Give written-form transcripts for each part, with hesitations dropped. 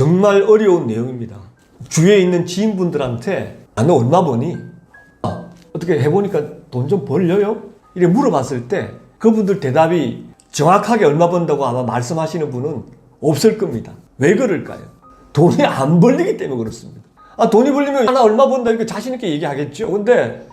정말 어려운 내용입니다. 주위에 있는 지인분들한테 너 얼마 버니? 어떻게 해보니까 돈 좀 벌려요? 이렇게 물어봤을 때 그분들 대답이 정확하게 얼마 번다고 아마 말씀하시는 분은 없을 겁니다. 왜 그럴까요? 돈이 안 벌리기 때문에 그렇습니다. 돈이 벌리면 나 얼마 번다 이렇게 자신 있게 얘기하겠죠. 근데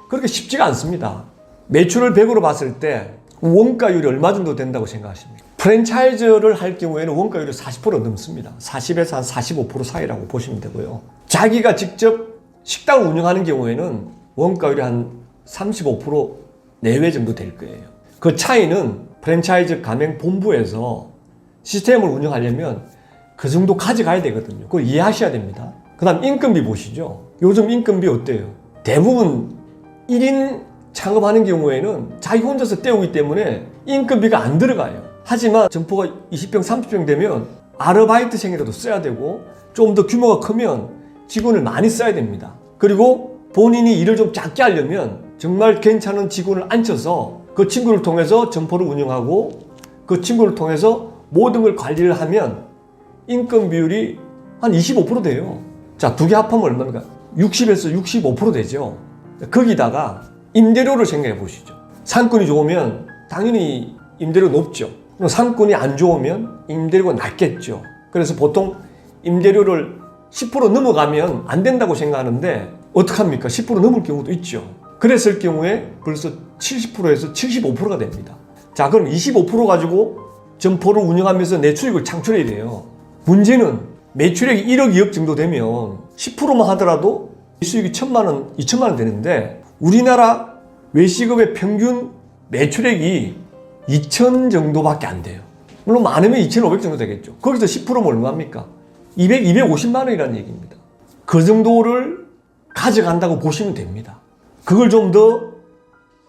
그렇게 쉽지가 않습니다. 매출을 100으로 봤을 때 원가율이 얼마 정도 된다고 생각하십니까? 프랜차이즈를 할 경우에는 원가율이 40% 넘습니다. 40에서 한 45% 사이라고 보시면 되고요. 자기가 직접 식당을 운영하는 경우에는 원가율이 한 35% 내외 정도 될 거예요. 그 차이는 프랜차이즈 가맹 본부에서 시스템을 운영하려면 그 정도 가져가야 되거든요. 그걸 이해하셔야 됩니다. 그 다음 인건비 보시죠. 요즘 인건비 어때요? 대부분 1인 창업하는 경우에는 자기 혼자서 때우기 때문에 인건비가 안 들어가요. 하지만 점포가 20평, 30평 되면 아르바이트생이라도 써야 되고 좀 더 규모가 크면 직원을 많이 써야 됩니다. 그리고 본인이 일을 좀 작게 하려면 정말 괜찮은 직원을 앉혀서 그 친구를 통해서 점포를 운영하고 그 친구를 통해서 모든 걸 관리를 하면 인건 비율이 한 25% 돼요. 자, 두 개 합하면 얼마입니까? 60에서 65% 되죠. 거기다가 임대료를 생각해 보시죠. 상권이 좋으면 당연히 임대료 높죠. 상권이 안 좋으면 임대료가 낮겠죠. 그래서 보통 임대료를 10% 넘어가면 안 된다고 생각하는데 어떡합니까? 10% 넘을 경우도 있죠. 그랬을 경우에 벌써 70%에서 75%가 됩니다. 자, 그럼 25% 가지고 점포를 운영하면서 내 수익을 창출해야 돼요. 문제는 매출액이 1억, 2억 정도 되면 10%만 하더라도 수익이 1,000만 원, 2,000만 원 되는데 우리나라 외식업의 평균 매출액이 2,000 정도밖에 안 돼요. 물론 많으면 2,500 정도 되겠죠. 거기서 10%면 얼마입니까? 200, 250만 원이라는 얘기입니다. 그 정도를 가져간다고 보시면 됩니다. 그걸 좀 더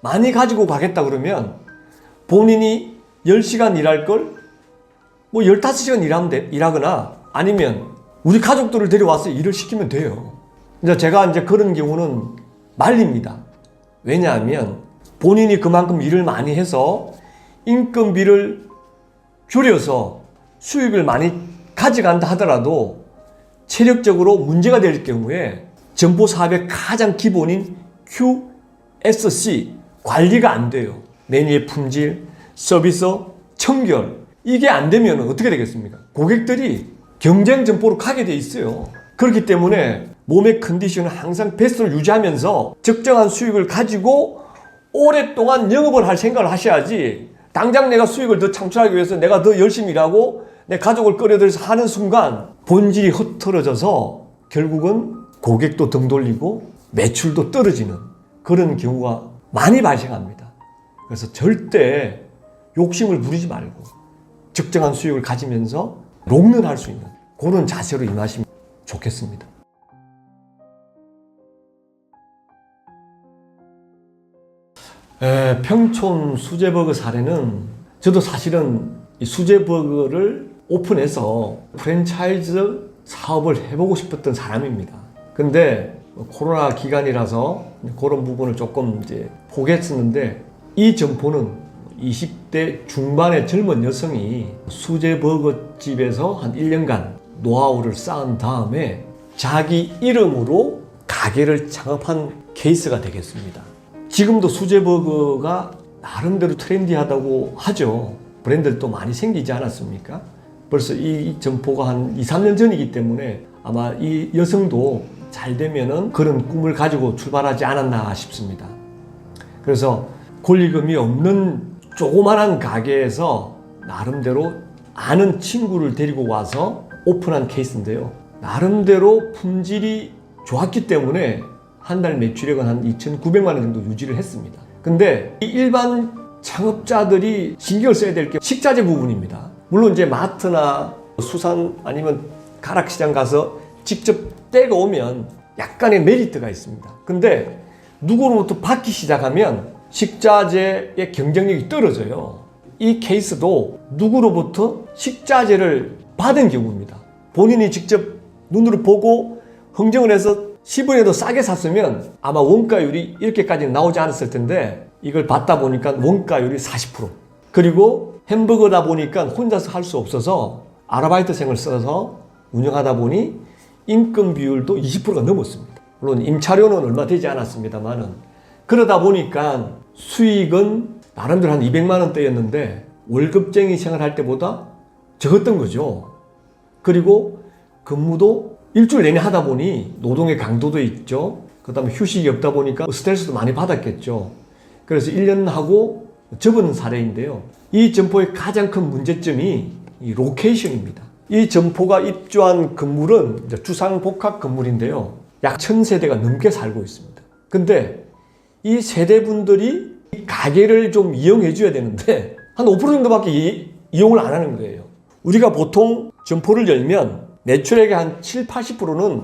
많이 가지고 가겠다 그러면 본인이 10시간 일할 걸 뭐 15시간 일하거나 아니면 우리 가족들을 데려와서 일을 시키면 돼요. 제가 그런 경우는 말립니다. 왜냐하면 본인이 그만큼 일을 많이 해서 인건비를 줄여서 수익을 많이 가져간다 하더라도 체력적으로 문제가 될 경우에 점포 사업의 가장 기본인 QSC 관리가 안 돼요. 메뉴의 품질, 서비스, 청결 이게 안 되면 어떻게 되겠습니까? 고객들이 경쟁 점포로 가게 돼 있어요. 그렇기 때문에 몸의 컨디션을 항상 베스트를 유지하면서 적정한 수익을 가지고 오랫동안 영업을 할 생각을 하셔야지 당장 내가 수익을 더 창출하기 위해서 내가 더 열심히 일하고 내 가족을 끌어들여서 하는 순간 본질이 흐트러져서 결국은 고객도 등 돌리고 매출도 떨어지는 그런 경우가 많이 발생합니다. 그래서 절대 욕심을 부리지 말고 적정한 수익을 가지면서 롱런할 수 있는 그런 자세로 임하시면 좋겠습니다. 평촌 수제버거 사례는 저도 사실은 이 수제버거를 오픈해서 프랜차이즈 사업을 해보고 싶었던 사람입니다. 근데 코로나 기간이라서 그런 부분을 조금 포기했었는데 이 점포는 20대 중반의 젊은 여성이 수제버거집에서 한 1년간 노하우를 쌓은 다음에 자기 이름으로 가게를 창업한 케이스가 되겠습니다. 지금도 수제버거가 나름대로 트렌디하다고 하죠. 브랜드도 많이 생기지 않았습니까? 벌써 이 점포가 한 2, 3년 전이기 때문에 아마 이 여성도 잘 되면은 그런 꿈을 가지고 출발하지 않았나 싶습니다. 그래서 권리금이 없는 조그만한 가게에서 나름대로 아는 친구를 데리고 와서 오픈한 케이스인데요. 나름대로 품질이 좋았기 때문에 한 달 매출액은 한 2,900만 원 정도 유지를 했습니다. 근데 이 일반 창업자들이 신경을 써야 될 게 식자재 부분입니다. 물론 마트나 수산 아니면 가락시장 가서 직접 떼고 오면 약간의 메리트가 있습니다. 근데 누구로부터 받기 시작하면 식자재의 경쟁력이 떨어져요. 이 케이스도 누구로부터 식자재를 받은 경우입니다. 본인이 직접 눈으로 보고 흥정을 해서 10원에도 싸게 샀으면 아마 원가율이 이렇게까지는 나오지 않았을 텐데 이걸 받다 보니까 원가율이 40%. 그리고 햄버거다 보니까 혼자서 할 수 없어서 아르바이트생을 써서 운영하다 보니 인건 비율도 20%가 넘었습니다. 물론 임차료는 얼마 되지 않았습니다만은 그러다 보니까 수익은 나름대로 한 200만 원대였는데 월급쟁이 생활할 때보다 적었던 거죠. 그리고 근무도 일주일 내내 하다 보니 노동의 강도도 있죠. 그 다음에 휴식이 없다 보니까 스트레스도 많이 받았겠죠. 그래서 1년 하고 접은 사례인데요. 이 점포의 가장 큰 문제점이 이 로케이션입니다. 이 점포가 입주한 건물은 주상복합 건물인데요. 약 1000세대가 넘게 살고 있습니다. 근데 이 세대분들이 이 가게를 좀 이용해 줘야 되는데 한 5% 정도밖에 이용을 안 하는 거예요. 우리가 보통 점포를 열면 매출액의 한 7, 80%는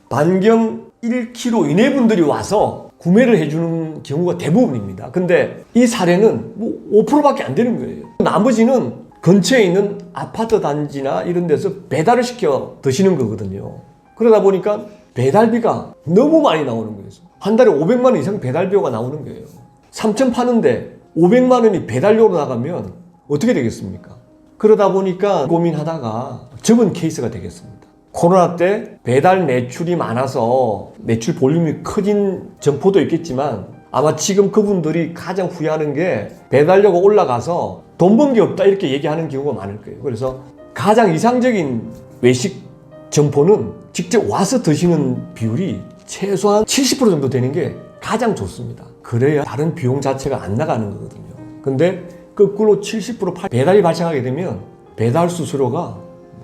반경 1km 이내 분들이 와서 구매를 해주는 경우가 대부분입니다. 근데 이 사례는 뭐 5%밖에 안 되는 거예요. 나머지는 근처에 있는 아파트 단지나 이런 데서 배달을 시켜 드시는 거거든요. 그러다 보니까 배달비가 너무 많이 나오는 거예요. 한 달에 500만 원 이상 배달비가 나오는 거예요. 3천 파는데 500만 원이 배달료로 나가면 어떻게 되겠습니까? 그러다 보니까 고민하다가 접은 케이스가 되겠습니다. 코로나 때 배달 매출이 많아서 매출 볼륨이 커진 점포도 있겠지만 아마 지금 그분들이 가장 후회하는 게 배달료가 올라가서 돈 번 게 없다 이렇게 얘기하는 경우가 많을 거예요. 그래서 가장 이상적인 외식 점포는 직접 와서 드시는 비율이 최소한 70% 정도 되는 게 가장 좋습니다. 그래야 다른 비용 자체가 안 나가는 거거든요. 근데 거꾸로 70% 배달이 발생하게 되면 배달 수수료가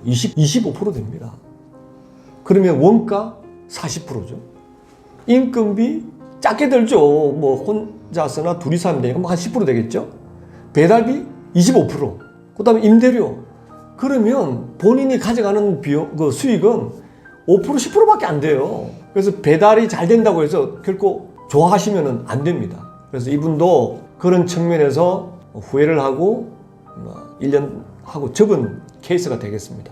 25% 됩니다. 그러면 원가 40%죠. 인건비 작게 들죠. 뭐 혼자서나 둘이서 하면 되니까 한 10% 되겠죠. 배달비 25%. 그 다음에 임대료. 그러면 본인이 가져가는 비용, 그 수익은 5%, 10%밖에 안 돼요. 그래서 배달이 잘 된다고 해서 결코 좋아하시면 안 됩니다. 그래서 이분도 그런 측면에서 후회를 하고 1년 하고 접은 케이스가 되겠습니다.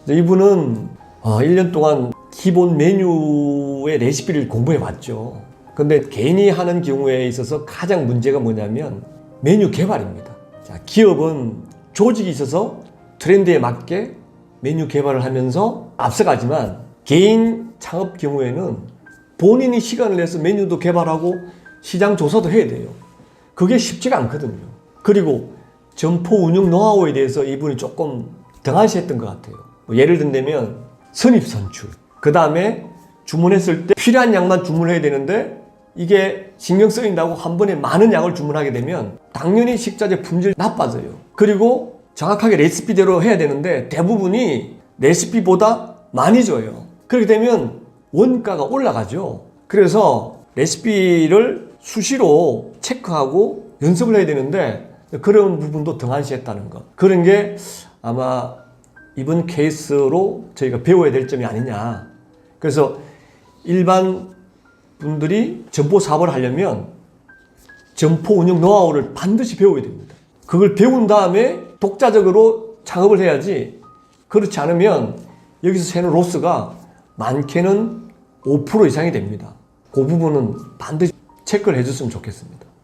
이분은 1년 동안 기본 메뉴의 레시피를 공부해 왔죠. 근데 개인이 하는 경우에 있어서 가장 문제가 뭐냐면 메뉴 개발입니다. 자, 기업은 조직이 있어서 트렌드에 맞게 메뉴 개발을 하면서 앞서가지만 개인 창업 경우에는 본인이 시간을 내서 메뉴도 개발하고 시장 조사도 해야 돼요. 그게 쉽지가 않거든요. 그리고 점포 운영 노하우에 대해서 이분이 조금 등한시했던 것 같아요. 예를 든다면 선입선출, 그 다음에 주문했을 때 필요한 양만 주문해야 되는데 이게 신경 쓰인다고 한 번에 많은 양을 주문하게 되면 당연히 식자재 품질이 나빠져요. 그리고 정확하게 레시피대로 해야 되는데 대부분이 레시피보다 많이 줘요. 그렇게 되면 원가가 올라가죠. 그래서 레시피를 수시로 체크하고 연습을 해야 되는데 그런 부분도 등한시했다는 것. 그런 게 아마 이번 케이스로 저희가 배워야 될 점이 아니냐. 그래서 일반 분들이 점포 사업을 하려면 점포 운영 노하우를 반드시 배워야 됩니다. 그걸 배운 다음에 독자적으로 창업을 해야지, 그렇지 않으면 여기서 새는 로스가 많게는 5% 이상이 됩니다. 그 부분은 반드시 체크를 해줬으면 좋겠습니다.